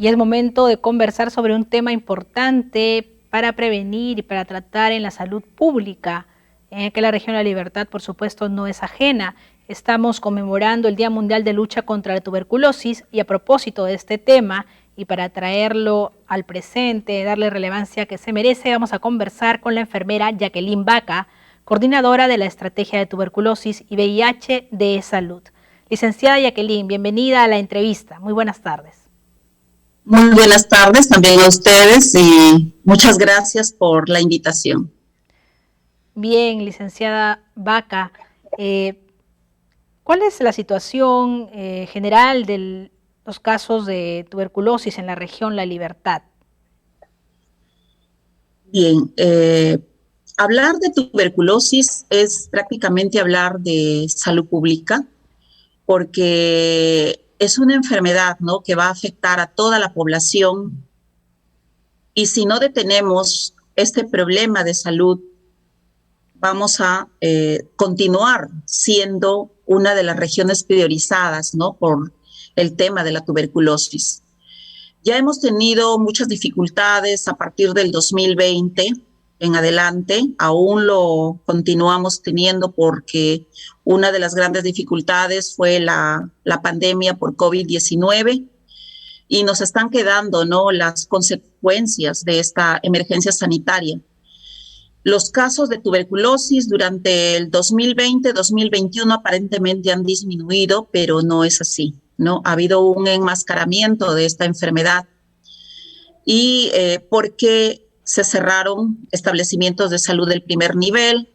y es momento de conversar sobre un tema importante para prevenir y para tratar en la salud pública, en el que la región La Libertad, por supuesto, no es ajena. Estamos conmemorando el Día Mundial de Lucha contra la Tuberculosis y a propósito de este tema y para traerlo al presente, darle relevancia que se merece, vamos a conversar con la enfermera Jacqueline Vaca, coordinadora de la Estrategia de Tuberculosis y VIH de Salud. Licenciada Jacqueline, bienvenida a la entrevista. Muy buenas tardes. Muy buenas tardes también a ustedes y muchas gracias por la invitación. Bien, licenciada Vaca, ¿cuál es la situación general de los casos de tuberculosis en la región La Libertad? Bien, hablar de tuberculosis es prácticamente hablar de salud pública porque es una enfermedad, ¿no?, que va a afectar a toda la población y si no detenemos este problema de salud, vamos a continuar siendo una de las regiones priorizadas, ¿no?, por el tema de la tuberculosis. Ya hemos tenido muchas dificultades a partir del 2020 en adelante, aún lo continuamos teniendo porque una de las grandes dificultades fue la pandemia por COVID-19 y nos están quedando, ¿no?, las consecuencias de esta emergencia sanitaria. Los casos de tuberculosis durante el 2020-2021 aparentemente han disminuido, pero no es así, ¿no? Ha habido un enmascaramiento de esta enfermedad y porque se cerraron establecimientos de salud del primer nivel,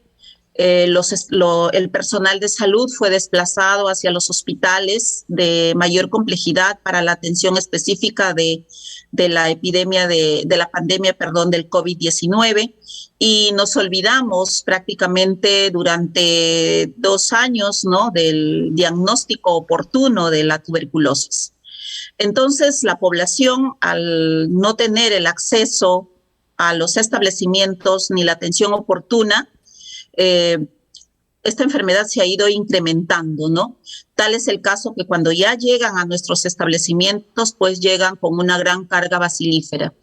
el personal de salud fue desplazado hacia los hospitales de mayor complejidad para la atención específica de la epidemia, de la pandemia, del COVID-19, y nos olvidamos prácticamente durante 2 años, ¿no?, del diagnóstico oportuno de la tuberculosis. Entonces, la población, al no tener el acceso a los establecimientos ni la atención oportuna, esta enfermedad se ha ido incrementando, ¿no? Tal es el caso que cuando ya llegan a nuestros establecimientos, pues llegan con una gran carga bacilífera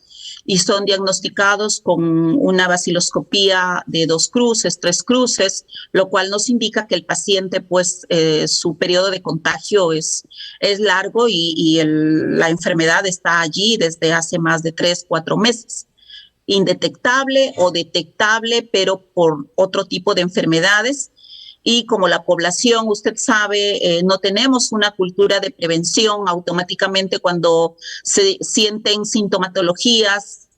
y son diagnosticados con una baciloscopía de 2 cruces, 3 cruces, lo cual nos indica que el paciente, pues, su periodo de contagio es largo y la enfermedad está allí desde hace más de 3, 4 meses. Indetectable o detectable, pero por otro tipo de enfermedades. Y como la población, usted sabe, no tenemos una cultura de prevención, automáticamente cuando se sienten sintomatologías,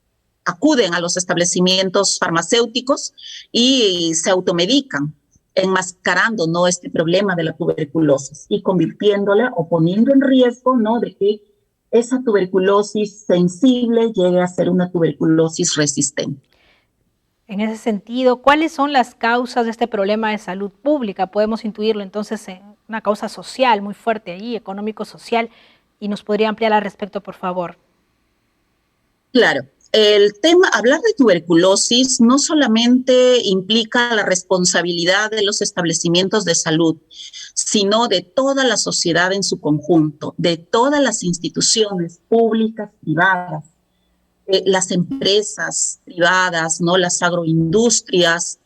acuden a los establecimientos farmacéuticos y se automedican, enmascarando, ¿no?, este problema de la tuberculosis y convirtiéndola o poniendo en riesgo, ¿no?, de que esa tuberculosis sensible llegue a ser una tuberculosis resistente. En ese sentido, ¿cuáles son las causas de este problema de salud pública? Podemos intuirlo entonces en una causa social muy fuerte allí, económico-social, y nos podría ampliar al respecto, por favor. Claro. El tema, hablar de tuberculosis no solamente implica la responsabilidad de los establecimientos de salud, sino de toda la sociedad en su conjunto, de todas las instituciones públicas, privadas, las empresas privadas, ¿no?, las agroindustrias,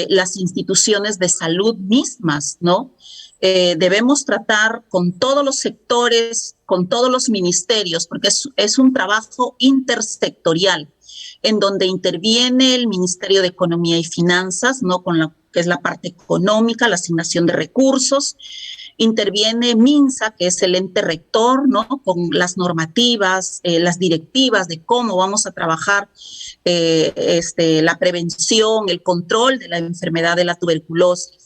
las instituciones de salud mismas, ¿no? Debemos tratar con todos los sectores, con todos los ministerios, porque es un trabajo intersectorial, en donde interviene el Ministerio de Economía y Finanzas, ¿no?, con lo que es la parte económica, la asignación de recursos. Interviene MINSA, que es el ente rector, ¿no?, con las normativas, las directivas de cómo vamos a trabajar la prevención, el control de la enfermedad de la tuberculosis.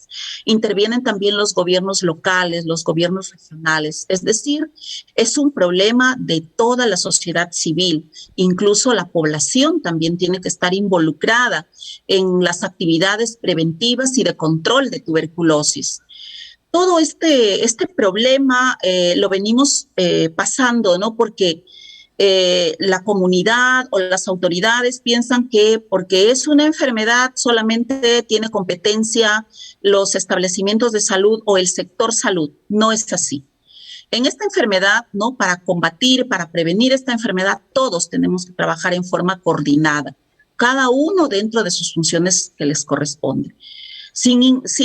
Intervienen también los gobiernos locales, los gobiernos regionales, es decir, es un problema de toda la sociedad civil, incluso la población también tiene que estar involucrada en las actividades preventivas y de control de tuberculosis. Todo este problema lo venimos pasando, ¿no?, porque la comunidad o las autoridades piensan que porque es una enfermedad solamente tiene competencia los establecimientos de salud o el sector salud. No es así. En esta enfermedad, ¿no? Para combatir, para prevenir esta enfermedad, todos tenemos que trabajar en forma coordinada, cada uno dentro de sus funciones que les corresponden. Sin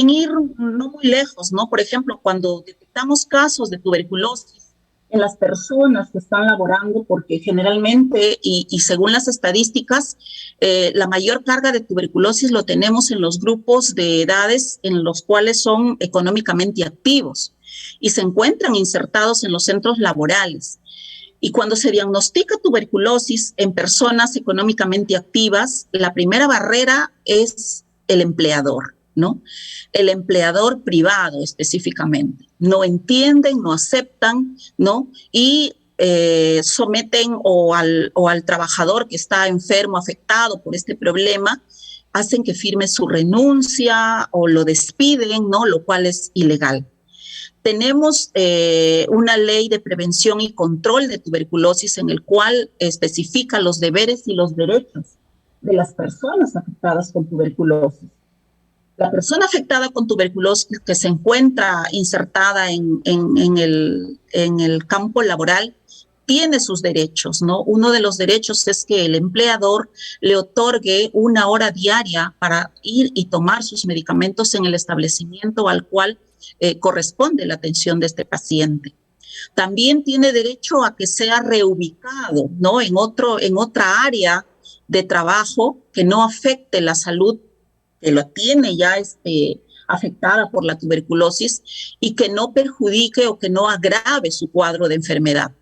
ir no muy lejos, ¿no? Por ejemplo, cuando detectamos casos de tuberculosis en las personas que están laborando, porque generalmente, y según las estadísticas, la mayor carga de tuberculosis lo tenemos en los grupos de edades en los cuales son económicamente activos y se encuentran insertados en los centros laborales. Y cuando se diagnostica tuberculosis en personas económicamente activas, la primera barrera es el empleador, ¿no? El empleador privado específicamente. No entienden, no aceptan, ¿no? Y someten o al trabajador que está enfermo, afectado por este problema, hacen que firme su renuncia o lo despiden, ¿no? Lo cual es ilegal. Tenemos una ley de prevención y control de tuberculosis en el cual especifica los deberes y los derechos de las personas afectadas con tuberculosis. La persona afectada con tuberculosis que se encuentra insertada en el campo laboral tiene sus derechos, ¿no? Uno de los derechos es que el empleador le otorgue 1 hora diaria para ir y tomar sus medicamentos en el establecimiento al cual corresponde la atención de este paciente. También tiene derecho a que sea reubicado, ¿no? En otra área de trabajo que no afecte la salud que lo tiene ya afectada por la tuberculosis y que no perjudique o que no agrave su cuadro de enfermedad.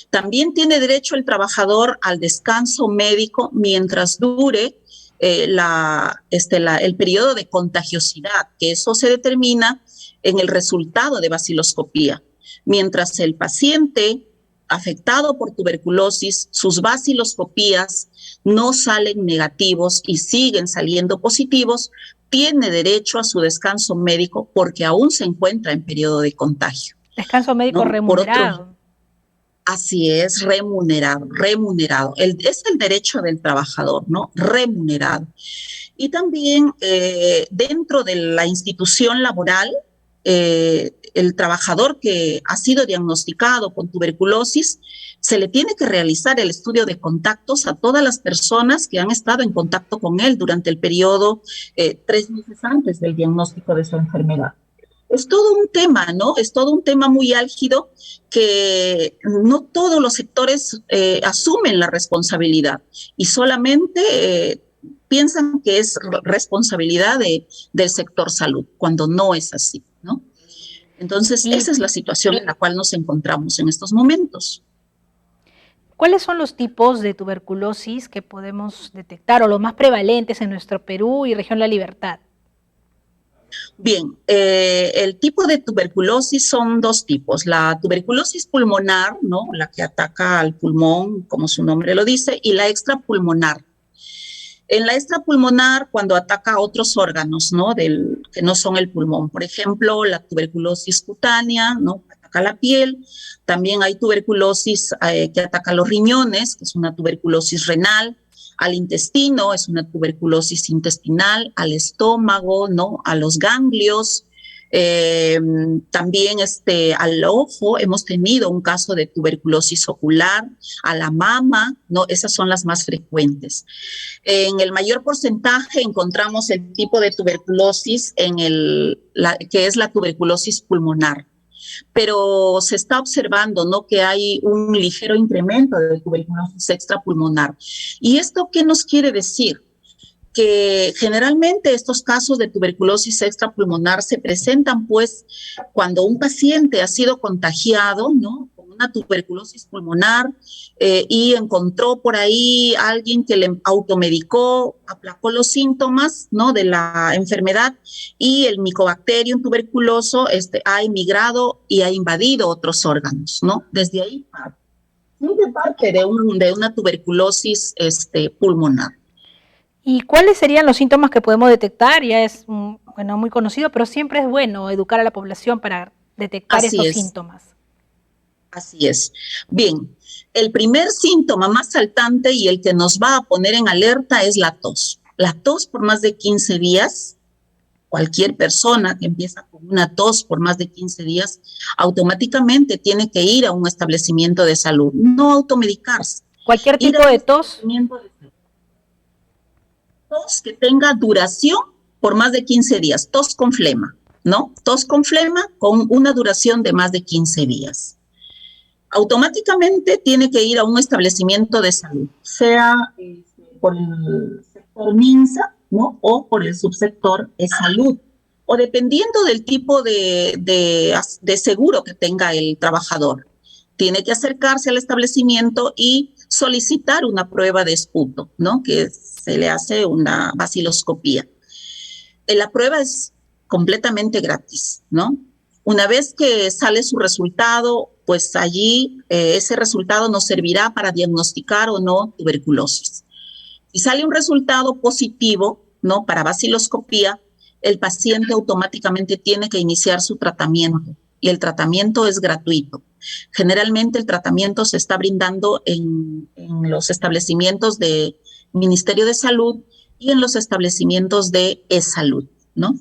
También tiene derecho el trabajador al descanso médico mientras dure el periodo de contagiosidad, que eso se determina en el resultado de baciloscopía. Mientras el paciente afectado por tuberculosis, sus baciloscopías no salen negativos y siguen saliendo positivos, tiene derecho a su descanso médico porque aún se encuentra en periodo de contagio. Descanso médico, ¿no? Remunerado. Así es, remunerado. Es el derecho del trabajador, ¿no? Remunerado. Y también dentro de la institución laboral, el trabajador que ha sido diagnosticado con tuberculosis, se le tiene que realizar el estudio de contactos a todas las personas que han estado en contacto con él durante el periodo 3 meses antes del diagnóstico de su enfermedad. Es todo un tema, ¿no? Es todo un tema muy álgido que no todos los sectores asumen la responsabilidad y solamente piensan que es responsabilidad del sector salud, cuando no es así, ¿no? Entonces, esa es la situación en la cual nos encontramos en estos momentos. ¿Cuáles son los tipos de tuberculosis que podemos detectar o los más prevalentes en nuestro Perú y región La Libertad? Bien, el tipo de tuberculosis son 2 tipos. La tuberculosis pulmonar, ¿no? La que ataca al pulmón, como su nombre lo dice, y la extrapulmonar. En la extrapulmonar, cuando ataca a otros órganos, ¿no? Que no son el pulmón. Por ejemplo, la tuberculosis cutánea, ¿no? Ataca la piel. También hay tuberculosis que ataca los riñones, que es una tuberculosis renal. Al intestino, es una tuberculosis intestinal, al estómago, ¿no? A los ganglios. También al ojo, hemos tenido un caso de tuberculosis ocular, a la mama, ¿no? Esas son las más frecuentes. En el mayor porcentaje encontramos el tipo de tuberculosis que es la tuberculosis pulmonar. Pero se está observando, ¿no? Que hay un ligero incremento de tuberculosis extrapulmonar. ¿Y esto qué nos quiere decir? Que generalmente estos casos de tuberculosis extrapulmonar se presentan pues cuando un paciente ha sido contagiado, ¿no? Con una tuberculosis pulmonar y encontró por ahí a alguien que le automedicó, aplacó los síntomas, ¿no? De la enfermedad y el Mycobacterium tuberculoso ha emigrado y ha invadido otros órganos, ¿no? Desde ahí parte de una tuberculosis pulmonar. ¿Y cuáles serían los síntomas que podemos detectar? Ya es muy conocido, pero siempre es bueno educar a la población para detectar esos síntomas. Así es. Bien, el primer síntoma más saltante y el que nos va a poner en alerta es la tos. La tos por más de 15 días cualquier persona que empieza con una tos por más de 15 días, automáticamente tiene que ir a un establecimiento de salud, no automedicarse. ¿Cualquier Ir tipo a un de tos? establecimiento de salud. Tos que tenga duración por más de 15 días, tos con flema, ¿no? Tos con flema con una duración de más de 15 días. Automáticamente tiene que ir a un establecimiento de salud, sea por el sector MINSA, ¿no? O por el subsector de salud, o dependiendo del tipo de seguro que tenga el trabajador. Tiene que acercarse al establecimiento y solicitar una prueba de esputo, ¿no? Que se le hace una baciloscopía. La prueba es completamente gratis, ¿no? Una vez que sale su resultado, pues allí ese resultado nos servirá para diagnosticar o no tuberculosis. Si sale un resultado positivo, ¿no? Para baciloscopía, el paciente automáticamente tiene que iniciar su tratamiento y el tratamiento es gratuito. Generalmente el tratamiento se está brindando en los establecimientos de Ministerio de Salud y en los establecimientos de e-salud, ¿no?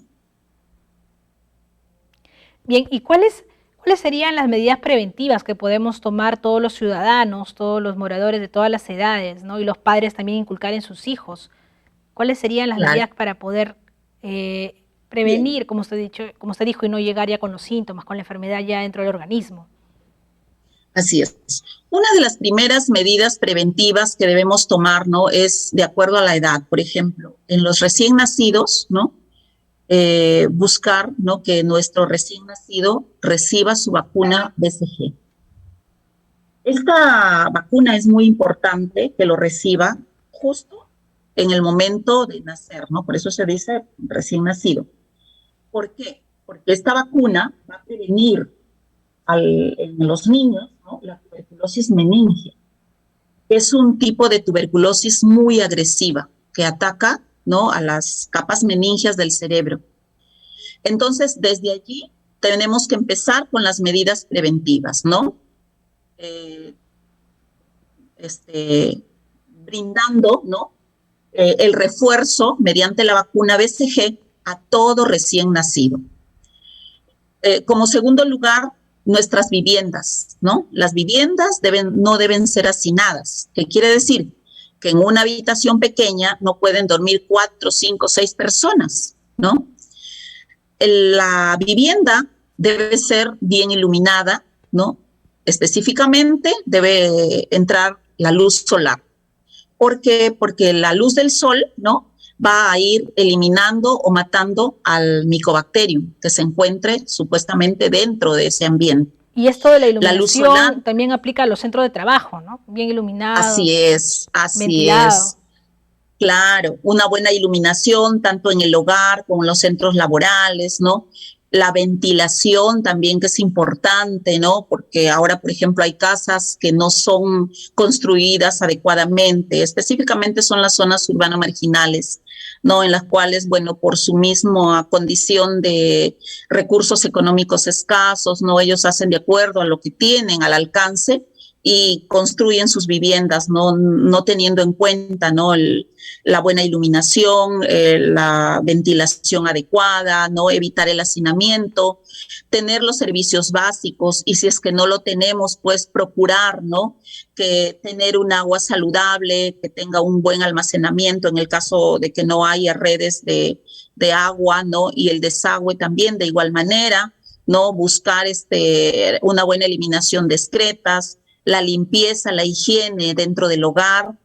Bien, ¿y cuáles serían las medidas preventivas que podemos tomar todos los ciudadanos, todos los moradores de todas las edades, ¿no? Y los padres también inculcar en sus hijos? ¿Cuáles serían las Claro. medidas para poder Bien. prevenir, como usted dijo, y no llegar ya con los síntomas, con la enfermedad ya dentro del organismo? Así es. Una de las primeras medidas preventivas que debemos tomar, ¿no? Es de acuerdo a la edad. Por ejemplo, en los recién nacidos, ¿no? Buscar, ¿no? Que nuestro recién nacido reciba su vacuna BCG. Esta vacuna es muy importante que lo reciba justo en el momento de nacer, ¿no? Por eso se dice recién nacido. ¿Por qué? Porque esta vacuna va a prevenir en los niños, ¿no? La tuberculosis meningia. Es un tipo de tuberculosis muy agresiva que ataca, ¿no? A las capas meningias del cerebro. Entonces, desde allí tenemos que empezar con las medidas preventivas, ¿no? Brindando, ¿no? El refuerzo mediante la vacuna BCG a todo recién nacido. Como segundo lugar, nuestras viviendas, ¿no? Las viviendas no deben ser hacinadas. ¿Qué quiere decir? Que en una habitación pequeña no pueden dormir 4, 5, 6 personas, ¿no? La vivienda debe ser bien iluminada, ¿no? Específicamente debe entrar la luz solar. ¿Por qué? Porque la luz del sol, ¿no? Va a ir eliminando o matando al Mycobacterium que se encuentre supuestamente dentro de ese ambiente. Y esto de la La luz iluminación solar, también aplica a los centros de trabajo, ¿no? Bien así iluminados, es, así ventilados. es. Claro, una buena iluminación tanto en el hogar como en los centros laborales, ¿no? La ventilación también que es importante, ¿no? Porque ahora, por ejemplo, hay casas que no son construidas adecuadamente, específicamente son las zonas urbanas marginales, ¿no? En las cuales, bueno, por su misma condición de recursos económicos escasos, ¿no? Ellos hacen de acuerdo a lo que tienen al alcance y construyen sus viviendas, no teniendo en cuenta, ¿no? La buena iluminación, la ventilación adecuada, ¿no? Evitar el hacinamiento, tener los servicios básicos y si es que no lo tenemos, pues procurar, ¿no? Que tener un agua saludable, que tenga un buen almacenamiento en el caso de que no haya redes de agua, ¿no? Y el desagüe también de igual manera, ¿no? Buscar una buena eliminación de excretas, la limpieza, la higiene dentro del hogar,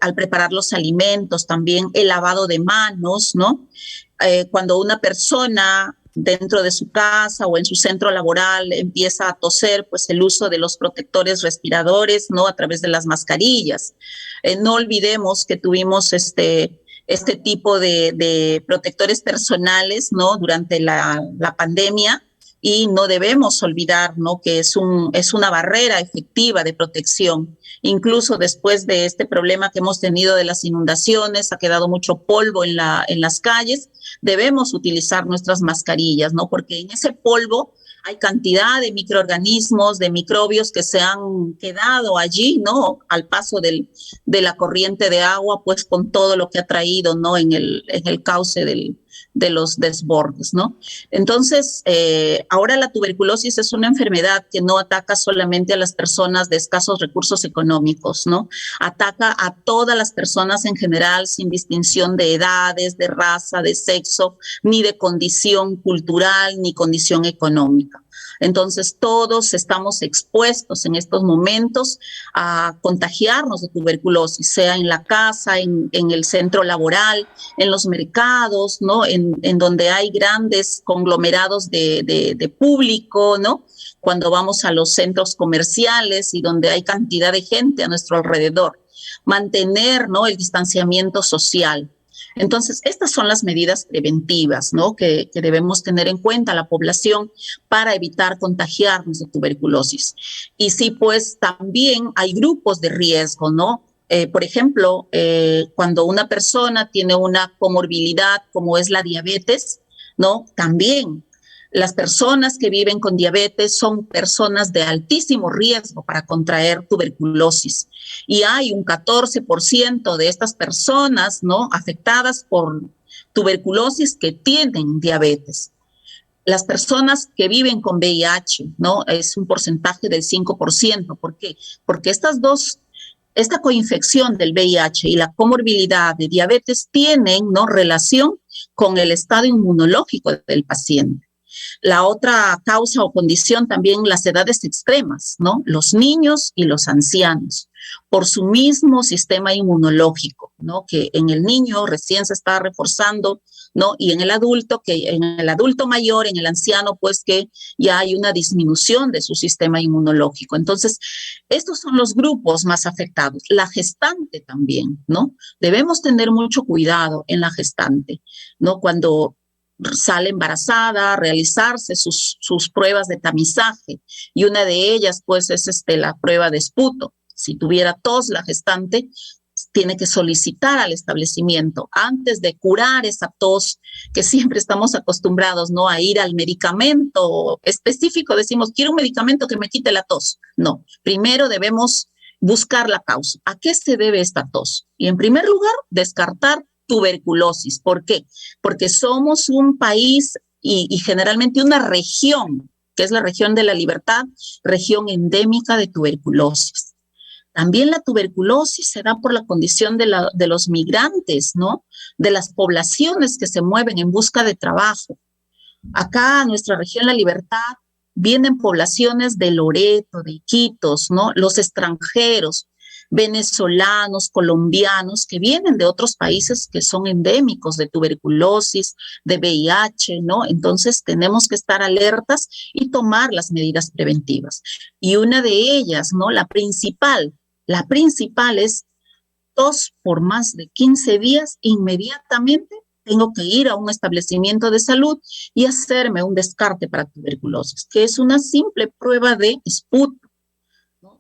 al preparar los alimentos, también el lavado de manos, ¿no? Cuando una persona dentro de su casa o en su centro laboral empieza a toser, pues el uso de los protectores respiradores, ¿no? A través de las mascarillas. No olvidemos que tuvimos este tipo de protectores personales, ¿no? Durante la pandemia, y no debemos olvidar, ¿no? Que es una barrera efectiva de protección. Incluso después de este problema que hemos tenido de las inundaciones, ha quedado mucho polvo en las calles, debemos utilizar nuestras mascarillas, ¿no? Porque en ese polvo hay cantidad de microorganismos, de microbios que se han quedado allí, ¿no? Al paso de la corriente de agua, pues con todo lo que ha traído, ¿no? En el cauce del de los desbordes, ¿no? Entonces, ahora la tuberculosis es una enfermedad que no ataca solamente a las personas de escasos recursos económicos, ¿no? Ataca a todas las personas en general, sin distinción de edades, de raza, de sexo, ni de condición cultural, ni condición económica. Entonces, todos estamos expuestos en estos momentos a contagiarnos de tuberculosis, sea en la casa, en el centro laboral, en los mercados, ¿no? En donde hay grandes conglomerados de público, ¿no? Cuando vamos a los centros comerciales y donde hay cantidad de gente a nuestro alrededor. Mantener, ¿no?, el distanciamiento social. Entonces, estas son las medidas preventivas, ¿no?, que debemos tener en cuenta la población para evitar contagiarnos de tuberculosis. Y sí, pues también hay grupos de riesgo, ¿no? Por ejemplo, cuando una persona tiene una comorbilidad como es la diabetes, ¿no? También las personas que viven con diabetes son personas de altísimo riesgo para contraer tuberculosis. Y hay un 14% de estas personas, ¿no?, afectadas por tuberculosis que tienen diabetes. Las personas que viven con VIH, ¿no?, es un porcentaje del 5%. ¿Por qué? Porque esta coinfección del VIH y la comorbilidad de diabetes tienen, ¿no?, relación con el estado inmunológico del paciente. La otra causa o condición también las edades extremas, ¿no? Los niños y los ancianos, por su mismo sistema inmunológico, ¿no? Que en el niño recién se está reforzando, ¿no? Y en el adulto mayor, en el anciano, pues que ya hay una disminución de su sistema inmunológico. Entonces, estos son los grupos más afectados. La gestante también, ¿no? Debemos tener mucho cuidado en la gestante, ¿no? Cuando sale embarazada, realizarse sus pruebas de tamizaje, y una de ellas pues es la prueba de esputo. Si tuviera tos la gestante, tiene que solicitar al establecimiento antes de curar esa tos, que siempre estamos acostumbrados, ¿no?, a ir al medicamento específico. Decimos, quiero un medicamento que me quite la tos. No, primero debemos buscar la causa. ¿A qué se debe esta tos? Y en primer lugar, descartar tuberculosis. ¿Por qué? Porque somos un país y generalmente una región, que es la región de La Libertad, región endémica de tuberculosis. También la tuberculosis se da por la condición de los migrantes, ¿no?, de las poblaciones que se mueven en busca de trabajo. Acá, a nuestra región La Libertad, vienen poblaciones de Loreto, de Iquitos, ¿no?, los extranjeros, venezolanos, colombianos, que vienen de otros países que son endémicos de tuberculosis, de VIH, ¿no? Entonces tenemos que estar alertas y tomar las medidas preventivas. Y una de ellas, ¿no?, la principal es tos por más de 15 días, inmediatamente tengo que ir a un establecimiento de salud y hacerme un descarte para tuberculosis, que es una simple prueba de esputo.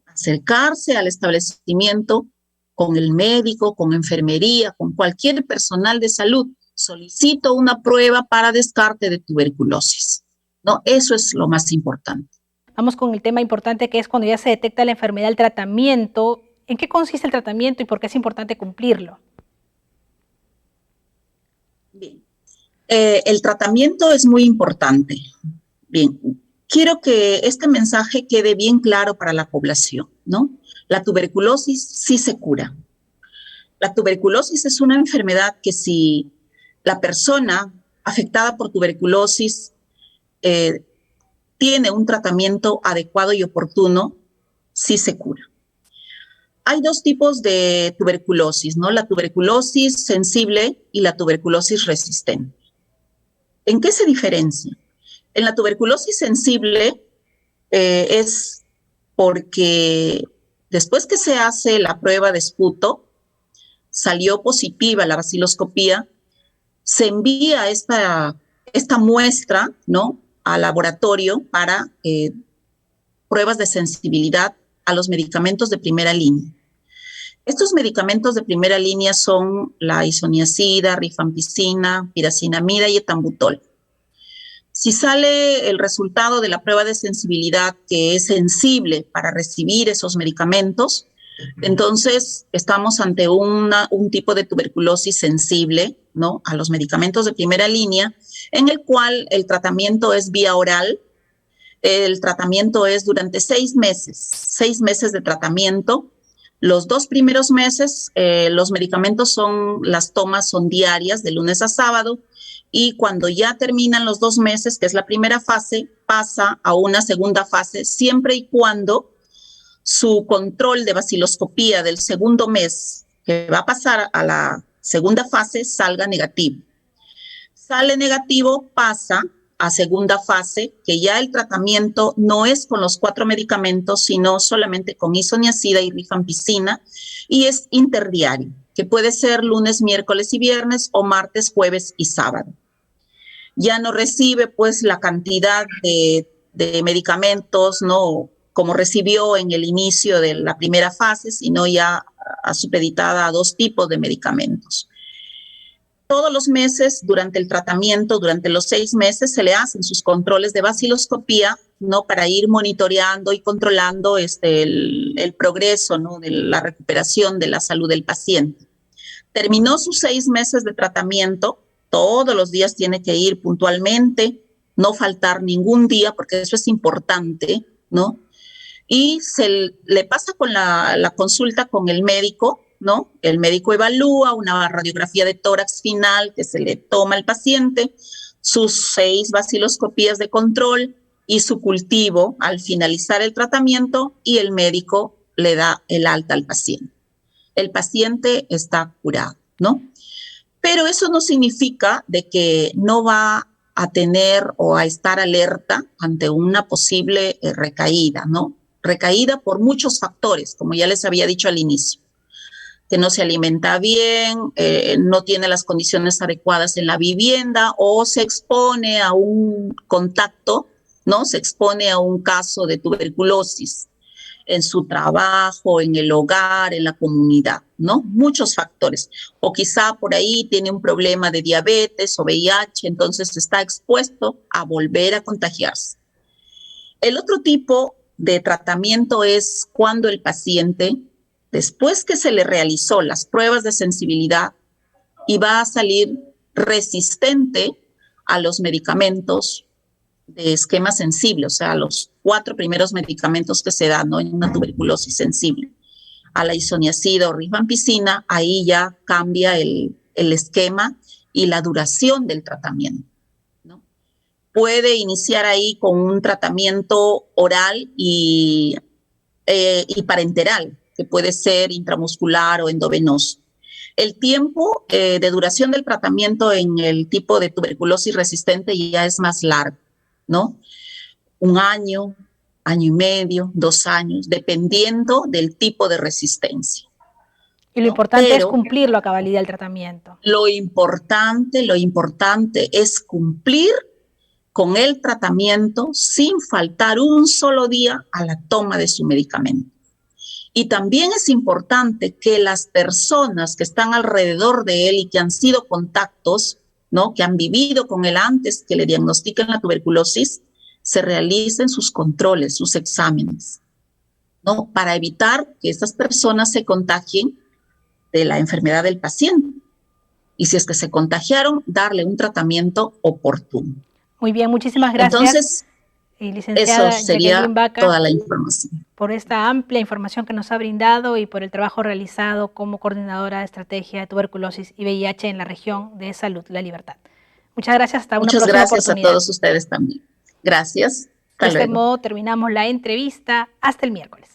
Acercarse al establecimiento con el médico, con enfermería, con cualquier personal de salud. Solicito una prueba para descarte de tuberculosis, ¿no? Eso es lo más importante. Vamos con el tema importante, que es cuando ya se detecta la enfermedad, el tratamiento. ¿En qué consiste el tratamiento y por qué es importante cumplirlo? Bien. El tratamiento es muy importante. Bien. Quiero que este mensaje quede bien claro para la población, ¿no? La tuberculosis sí se cura. La tuberculosis es una enfermedad que, si la persona afectada por tuberculosis tiene un tratamiento adecuado y oportuno, sí se cura. Hay dos tipos de tuberculosis, ¿no? La tuberculosis sensible y la tuberculosis resistente. ¿En qué se diferencia? En la tuberculosis sensible es porque después que se hace la prueba de esputo, salió positiva la baciloscopía, se envía esta muestra, ¿no?, al laboratorio para pruebas de sensibilidad a los medicamentos de primera línea. Estos medicamentos de primera línea son la isoniazida, rifampicina, piracinamida y etambutol. Si sale el resultado de la prueba de sensibilidad, que es sensible para recibir esos medicamentos, Entonces, estamos ante un tipo de tuberculosis sensible, ¿no?, a los medicamentos de primera línea, en el cual el tratamiento es vía oral. El tratamiento es durante 6 meses de tratamiento. Los 2 primeros meses, los medicamentos las tomas son diarias, de lunes a sábado, y cuando ya terminan los 2 meses, que es la primera fase, pasa a una segunda fase, siempre y cuando su control de baciloscopía del segundo mes, que va a pasar a la segunda fase, salga negativo. Sale negativo, pasa a segunda fase, que ya el tratamiento no es con los 4 medicamentos, sino solamente con isoniazida y rifampicina, y es interdiario, que puede ser lunes, miércoles y viernes, o martes, jueves y sábado. Ya no recibe pues la cantidad de medicamentos, ¿no?, como recibió en el inicio de la primera fase, sino ya supeditada a 2 tipos de medicamentos. Todos los meses, durante el tratamiento, durante los 6 meses, se le hacen sus controles de baciloscopía, ¿no?, para ir monitoreando y controlando el progreso, ¿no?, de la recuperación de la salud del paciente. Terminó sus 6 meses de tratamiento, todos los días tiene que ir puntualmente, no faltar ningún día, porque eso es importante, ¿no? Y le pasa con la consulta con el médico, ¿no? El médico evalúa una radiografía de tórax final que se le toma al paciente, sus 6 baciloscopías de control y su cultivo al finalizar el tratamiento, y el médico le da el alta al paciente. El paciente está curado, ¿no? Pero eso no significa de que no va a tener o a estar alerta ante una posible recaída, ¿no? Recaída por muchos factores, como ya les había dicho al inicio, que no se alimenta bien, no tiene las condiciones adecuadas en la vivienda, o se expone a un contacto, ¿no? Se expone a un caso de tuberculosis en su trabajo, en el hogar, en la comunidad, ¿no? Muchos factores. O quizá por ahí tiene un problema de diabetes o VIH, entonces está expuesto a volver a contagiarse. El otro tipo de tratamiento es cuando el paciente, después que se le realizó las pruebas de sensibilidad, y va a salir resistente a los medicamentos de esquema sensible, o sea, los 4 primeros medicamentos que se dan, ¿no?, en una tuberculosis sensible, a la isoniazida o rifampicina, ahí ya cambia el esquema y la duración del tratamiento, ¿no? Puede iniciar ahí con un tratamiento oral y parenteral, que puede ser intramuscular o endovenoso. El tiempo de duración del tratamiento en el tipo de tuberculosis resistente ya es más largo, ¿no? 1 año, año y medio, 2 años, dependiendo del tipo de resistencia. Y lo importante es cumplirlo a cabalidad el tratamiento. Lo importante es cumplir con el tratamiento sin faltar un solo día a la toma de su medicamento. Y también es importante que las personas que están alrededor de él y que han sido contactos, ¿no?, que han vivido con él antes que le diagnostiquen la tuberculosis, se realicen sus controles, sus exámenes, ¿no?, para evitar que estas personas se contagien de la enfermedad del paciente. Y si es que se contagiaron, darle un tratamiento oportuno. Muy bien, muchísimas gracias. Entonces, licenciada eso sería Jacqueline Baca, toda la información. Por esta amplia información que nos ha brindado y por el trabajo realizado como coordinadora de estrategia de tuberculosis y VIH en la región de Salud La Libertad. Muchas gracias, hasta una próxima oportunidad. Muchas gracias a todos ustedes también. Gracias. De este modo terminamos la entrevista. Hasta el miércoles.